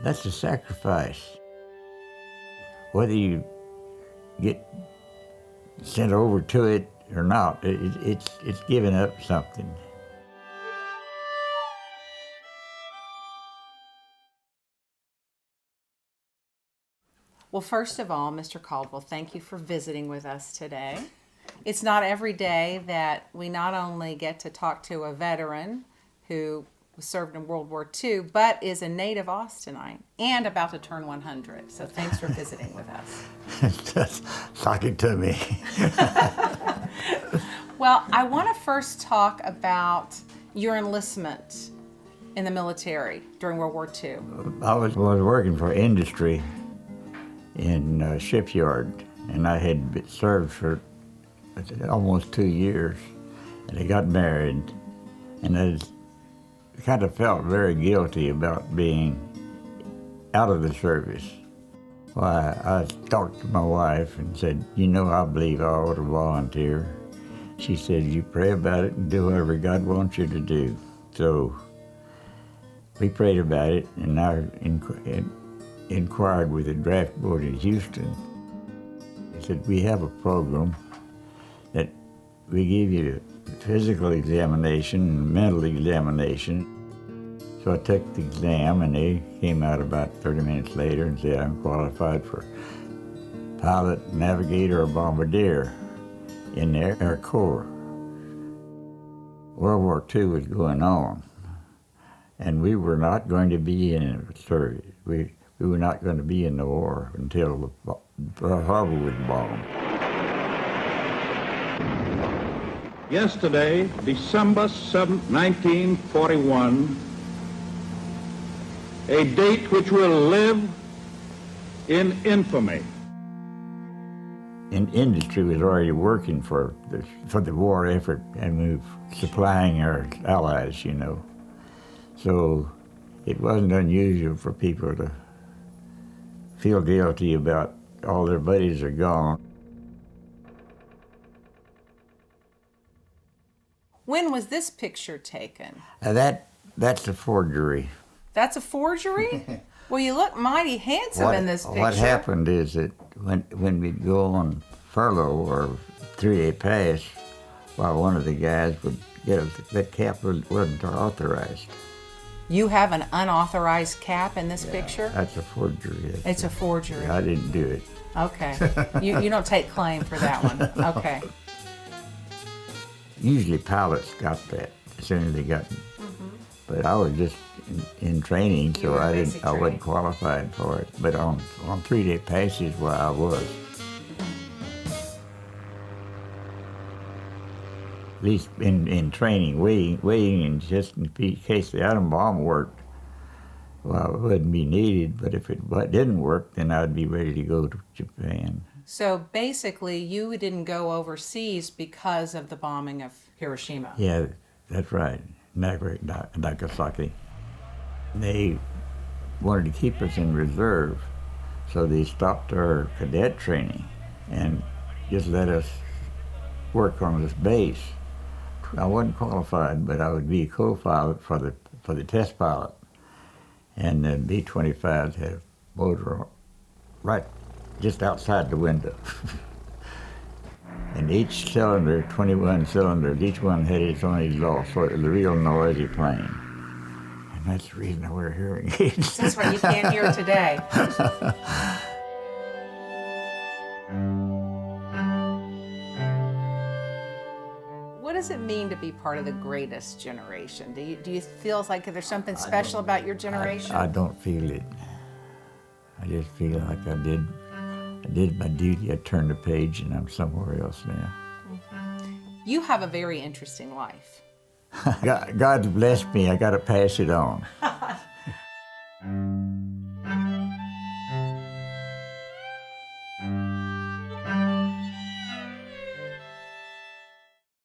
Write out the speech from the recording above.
That's a sacrifice. Whether you get sent over to it or not, it's giving up something. Well, first of all, Mr. Caldwell, thank you for visiting with us today. It's not every day that we not only get to talk to a veteran who served in World War II, but is a native Austinite and about to turn 100. So thanks for visiting with us. Just talk it to me. Well, I want to first talk about your enlistment in the military during World War II. I was working for industry in a shipyard, and I had served for almost 2 years, and I got married, and I kind of felt very guilty about being out of the service. Well, I talked to my wife and said, you know, I believe I ought to volunteer. She said, you pray about it and do whatever God wants you to do. So we prayed about it, and I inquired with the draft board in Houston. They said, we have a program that we give you a physical examination and mental examination. So I took the exam, and they came out about 30 minutes later and said, I'm qualified for pilot, navigator, or bombardier in the Air Corps. World War II was going on, and we were not going to be in service. We were not going to be in the war until the harbor was bombed. Yesterday, December 7, 1941, a date which will live in infamy. And industry was already working for the war effort, and we were supplying our allies, you know. So it wasn't unusual for people to feel guilty about all their buddies are gone. When was this picture taken? That's a forgery. That's a forgery? Well, you look mighty handsome in this picture. What happened is that when we'd go on furlough or 3-day pass, while one of the guys would get us, that cap wasn't authorized. You have an unauthorized cap in this picture? That's a forgery. It's a forgery. I didn't do it. Okay. You don't take claim for that one. Okay. Usually pilots got that as soon as they got it. But I was just in training, so I wasn't qualified for it. But on 3-day passes, well, I was. At least in training, waiting, and just in case the atom bomb worked, well, it wouldn't be needed. But if it didn't work, then I'd be ready to go to Japan. So basically, you didn't go overseas because of the bombing of Hiroshima. Yeah, that's right. Nagasaki. They wanted to keep us in reserve, so they stopped our cadet training and just let us work on this base. I wasn't qualified, but I would be a co-pilot for the test pilot. And the B-25s had a motor right just outside the window. And each cylinder, 21 cylinders, each one had its own exhaust, so it was a real noisy plane. And that's the reason I wear hearing aids. That's why you can't hear today. What does it mean to be part of the greatest generation? Do you feel like there's something special about your generation? I don't feel it. I just feel like I did my duty. I turned the page, and I'm somewhere else now. You have a very interesting life. God's blessed me. I got to pass it on.